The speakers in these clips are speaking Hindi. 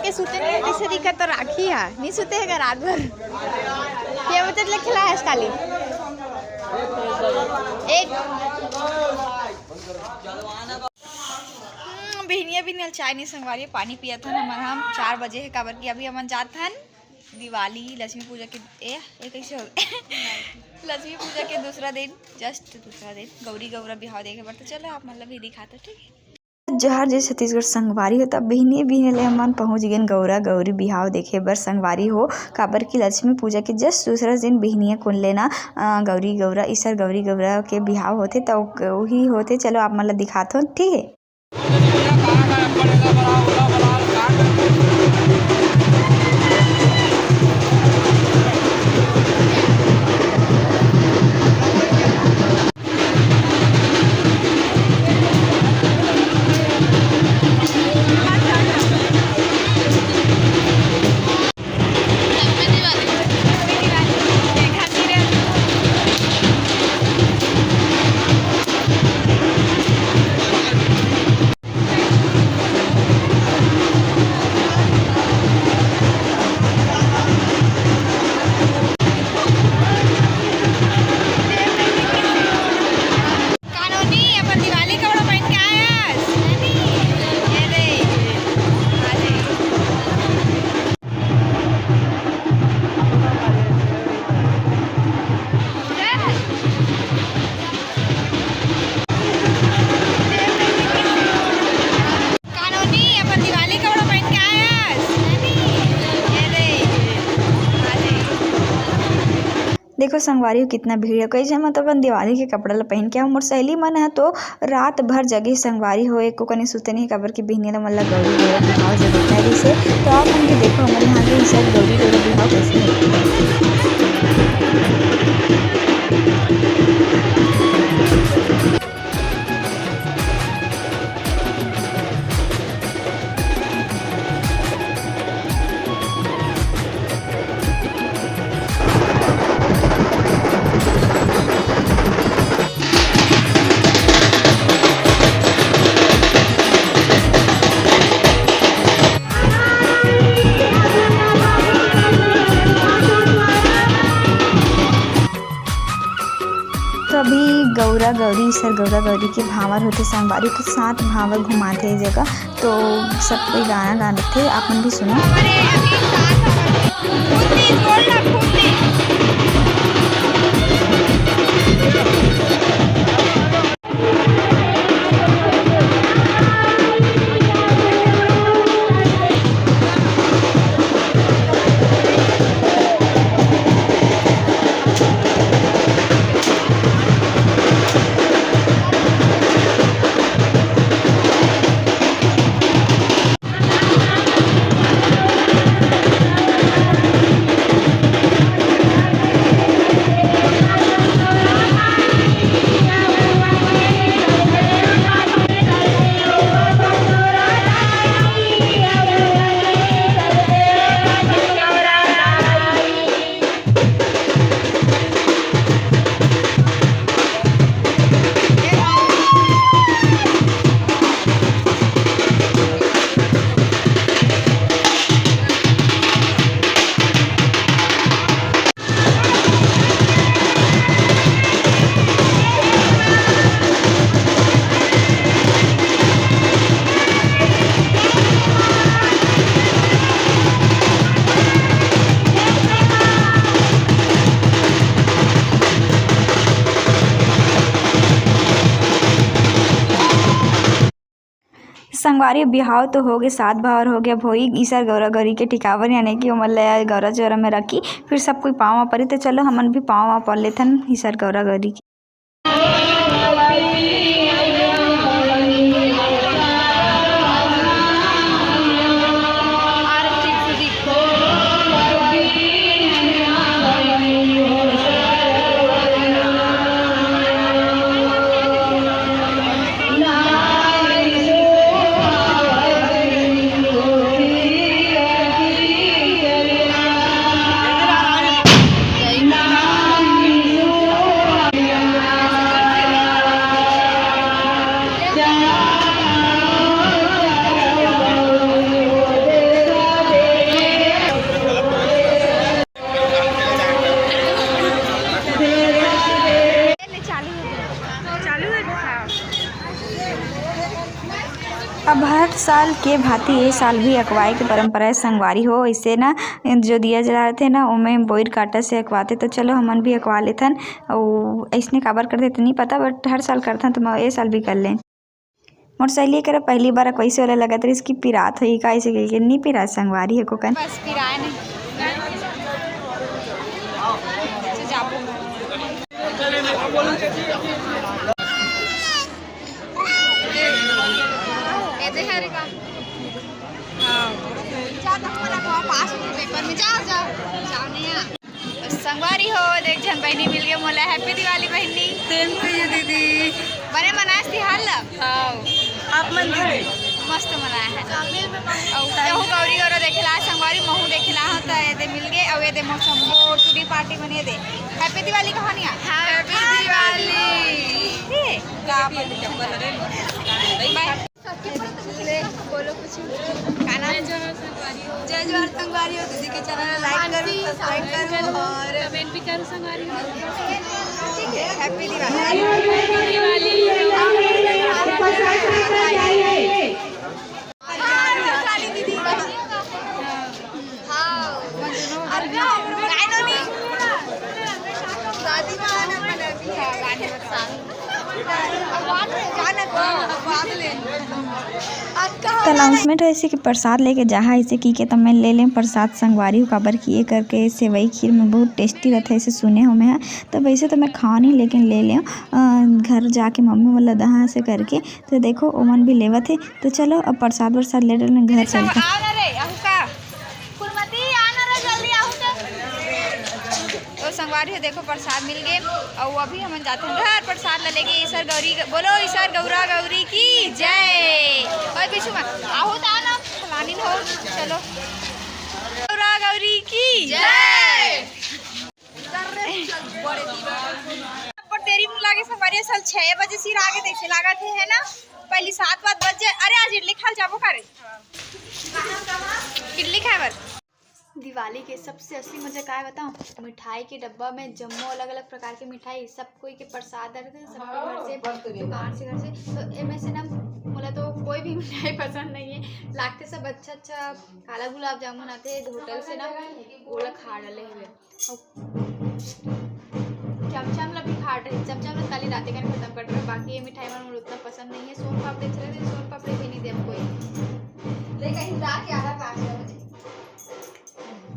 के सूते नहीं किसी का तो राखी है नहीं सूते है रात भर क्या बजे खिला है काली एक बहनिया भी नहीं चाय नहीं संगवारी पानी पिया था ना हमारा हम 4 बजे है काबर की अभी हम जात हन दिवाली लक्ष्मी पूजा के कैसे हो लक्ष्मी पूजा के दूसरा दिन जस्ट दूसरा दिन गौरी गौरा बिहाव देखे पर तो चलो आप मतलब भी दिखाते ठीक है। जहर जे छत्तीसगढ़ संगवारी होता बहनी बहने ले मन पहुँच गए गौरा गौरी बिहाव देखे बर संगवारी हो काबर की लक्ष्मी पूजा के जस्ट दूसरा दिन बहनिया कुन लेना गौरी गौरा ईसर गौरी गौरा के बिहाव होते तो वही होते चलो आप मतलब दिखाते हो ठीक है। देखो संगवारी कितना भीड़ है कैसे मतलब अपन दिवाली के कपड़ा ला पहन के मोर सहेली मन है तो रात भर जगह संगवारी हो एक को कहीं सुते नहीं काबर की बहनी ला मतलब गौरी गौरा बिहाव जगह है से तो आप हम भी देखो हमारे यहाँ के सब गौरी गौरा बिहाव कैसे है। अभी गौरा गौरी सर गौरा गौरी के भावर होते संगवारी के साथ भावर घुमाते जगह तो सब कोई गाना गाते थे आपन भी सुनो। संगवारी बिहाव तो हो गए 7 भावर हो गया भोई ईसर गौरा गौरी के टिकावर यानी कि उमर गौरा चौरा में रखी फिर सब कोई पाँव पड़ी तो चलो हमन भी पाँव पड़ लेथन ईसर गौरा गौरी की। साल के भांति ये साल भी अकवाए के परंपरा है संगवारी हो। इसे ना जो दिया जला रहे थे ना उमें बोइर काटा से अकवाते, तो चलो हमन भी अकवा लेथन। और ऐसने काबर करते तो नहीं पता, बट हर साल करथन तो ये साल भी कर लें। मोर सहेली कर पहली बार कैसे वाला लगा था इसकी पिरात हुई का ऐसे के नहीं पिरात संगवारी है को कन बस पिराए नहीं संगवारी हो देख जन बहनी मिल गए मोला हैप्पी दिवाली बहनी दीदी बने मनाए थी हाल आप मन मस्त मनाया है और गौरी गौर देखला संगवारी महू देखला हो तो ये मिल गए और ये दे मौसम टूरी पार्टी बने दे हैप्पी दिवाली कहानियां हैप्पी दिवाली बोलो कुछ गाना जय जोहार संगवारी हो। दीदी के चैनल लाइक करो सब्सक्राइब करो और कमेंट भी करो संगवारी हो। ठीक है हैप्पी दिवाली दीदी अनाउंसमेंट है ऐसे कि प्रसाद लेके जहाँ ऐसे की के तब मैं ले लें प्रसाद संगवारी काबर किए करके सेवई खीर में बहुत टेस्टी रहता है ऐसे सुने हो मैं। तो वैसे तो मैं खा नहीं लेकिन ले लें घर जाके मम्मी वाला दहा से करके। तो देखो ओमन भी लेवा थे। तो चलो अब प्रसाद वरसाद ले रहे घर चलते। तो संगवारी है देखो प्रसाद मिल गए और अभी हम जाते हैं घर प्रसाद ले लेंगे। ईश्वर गौरी बोलो ईश्वर गौरा गौरी की जय। और पीछू में आओ तो आना फलानी हो चलो गौरा गौरी की जय। पर देरी में लागे संगवारी साल 6 बजे सिर आगे देखे लगा थे है ना पहली 7 बज जाए। अरे आज इडली खा जाबो करे इडली खाए दिवाली के सबसे असली मजा क्या है बताऊँ। मिठाई के डब्बा में जम्मो अलग अलग प्रकार के मिठाई सब कोई के प्रसाद रहते सबके घर से दुकान से घर से। तो इनमें से ना बोला तो कोई भी मिठाई पसंद नहीं है लागते सब अच्छा अच्छा काला गुलाब जामुन आते होटल से ना वो खा डाले हुए चमचम भी खा रहे चमचम कल ही रात का खत्म कर रहे। बाकी ये मिठाई मुझे उतना पसंद नहीं है। सोन पापड़ी चले थे सोन पापड़ी भी नहीं दे कोई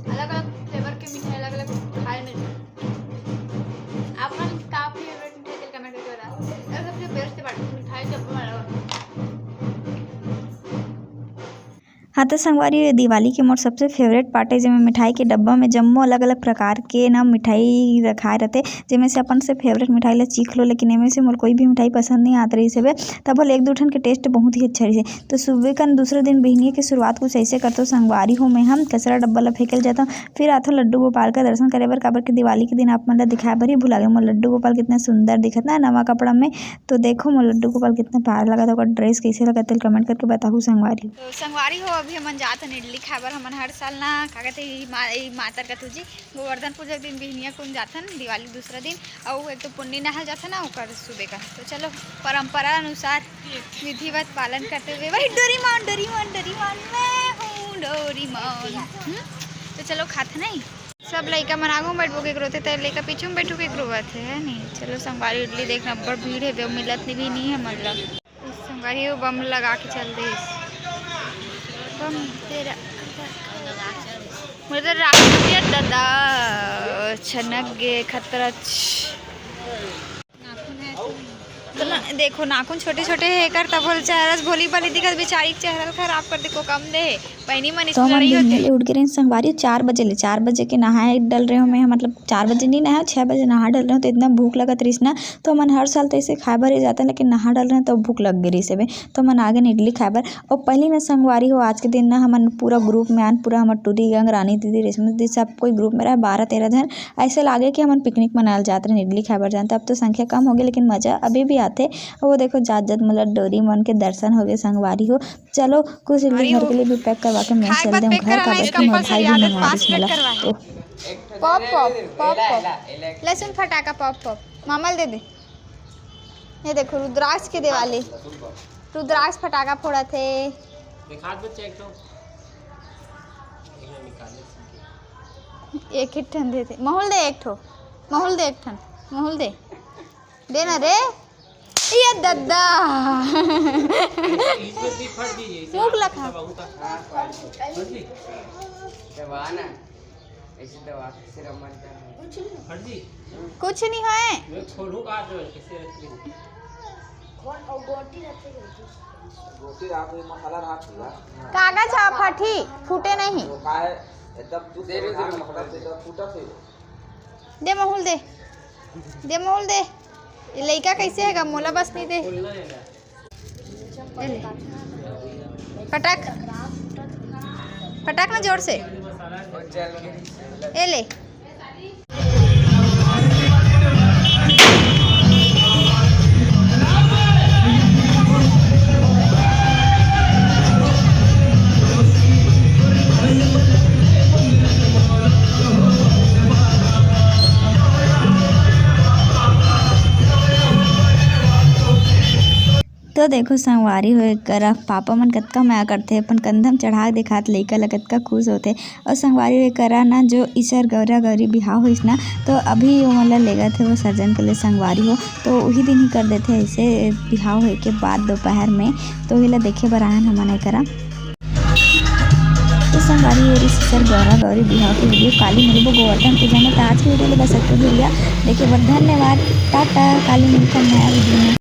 अलग अलग फ्लेवर के मिठाई अलग अलग खाए में आप का फेवरेट मिठाई कमेंट करके बता। सबसे बेस्ट मिठाई जब हाँ तो संगवारी दिवाली के मोर सबसे फेवरेट पार्ट है जिसमें मिठाई के डब्बा में जम्मो अलग अलग प्रकार के ना मिठाई रखाए रहते जिसमें से अपन से फेवरेट मिठाई ला चीख लो। लेकिन इनमें से मोर कोई भी मिठाई पसंद नहीं आता रही से तब बोल एक दो ठन के टेस्ट बहुत ही अच्छा रही। तो सुबह का दूसरे दिन बिहनिया की शुरुआत कुछ ऐसे करते संगवारी हो में हम कचरा डब्बा ला फेंकल जाता हूँ। फिर आता लड्डू गोपाल का दर्शन करे बर काबर के दिवाली के दिन आप मन दिखाए बर ही भुला गए। मोर लड्डू गोपाल कितना सुंदर दिखत ना नवा कपड़ा में। तो देखो मोर लड्डू गोपाल कितना प्यारा लगा था ड्रेस कैसे लगा था कमेंट करके बताओ संगवारी। तो संगवारी हो अभी हम जाते इडली खाबर हमन हर साल ना का कहते मातर का तुझी गोवर्धन पूजा दिन बिहनिया कुन जाथन दिवाली दूसरा दिन और एक तो पुण्य नहा जाता ना ओकर सुबह का। तो चलो परंपरा अनुसार विधिवत पालन करते हुए वही डोरीमोन डोरीमोन डोरीमोन मैं हूँ डोरीमोन। तो चलो खाते नहीं सब लड़का मन आगू बैठबो के रोते तो लड़का पीछे में बैठो के रोवत है नहीं। चलो संगवारी इडली देखना बड़ भीड़ है मिलत भी नहीं है मतलब संगवारी बम लगा के चल दे तेरा मुझे दादा छनक गे खतरा तो ना देखो नाखून छोटे छोटे है कर तब बोल चेहरा भोली भाली दिखत बेचारी चेहरा खराब कर देखो कम दे बहनी मन तो हम बिहनिया उठ गए संगवारी 4 बजे ले 4 बजे के नहाए डल रहे हो मैं मतलब 4 बजे नहीं नहाया 6 बजे नहा डल रहे हो। तो इतना भूख लगा रही ना तो मन हर साल तो ऐसे खाए भर ही जाता है लेकिन नहा डल रहे हैं तो भूख लग गई रही से तो मन आगे इडली खाए भर। और पहली ना संगवारी हो आज के दिन ना हम पूरा ग्रुप में आन पूरा हमारे टूरी गंग रानी दीदी रेशमी दीदी सब कोई ग्रुप में रहा 12-13 जन ऐसे लागे कि हम पिकनिक मनाल जाते रहे इडली खाए भर जानते। अब तो संख्या कम हो गई लेकिन मजा अभी भी आते। और वो देखो जात मतलब डोरीमोन के दर्शन हो गए संगवारी हो। चलो कुछ इडली घर के लिए भी पैक करवा के मैं चल दूँ घर का मिठाई भी मंगवा तो पॉप पॉप पॉप पॉप लहसुन फटाका पॉप पॉप मामल दे दे। ये देखो रुद्राक्ष के दिवाली रुद्राक्ष फटाका फोड़ा थे दिखा बच्चे एक तो निकाले एक ही ठन दे थे माहौल दे एक ठो माहौल दे एक ठन माहौल दे ना रे ये दद्दा इसमें भी फट दीजिए मुंह लखा बहुत दवा ना ऐसी दवा से रमन का फट दी कुछ नहीं है मैं छोड़ू का जो कैसे रखी गोटी आप ये मसाला रहा दिया कागज आ फटी फूटे नहीं वो काय एकदम तू दे रहे मतलब से फूटा से दे माहौल दे ये लड़का कैसे है मोला बस नहीं दे खोलना है ना ले ले। पटाक ना जोर से और चल के ए ले तो देखो संगवारी होए करा पापा मन कतका माया करथे अपन कंधम चढ़ा दिखात लइका ल कतका खुश होथे और संगवारी होए करा ना जो ईसर गौरा गौरी बिहाव होइस ना तो अभी ओमन ल लेगत हे वो सर्जन के लिए संगवारी हो तो वही दिन ही कर देथे ऐसे बिहाव होए के बाद दोपहर में तो वही ल देखे बर आयन हमन करा तो संगवारी और ईसर गौरा गौरी बिहाव की वीडियो काली मिलबो गोवर्धन पूजा में तो आज की वीडियो ले बस इतना ही भैया देखे बर धन्यवाद टाटा काली मिलकर नया वीडियो में।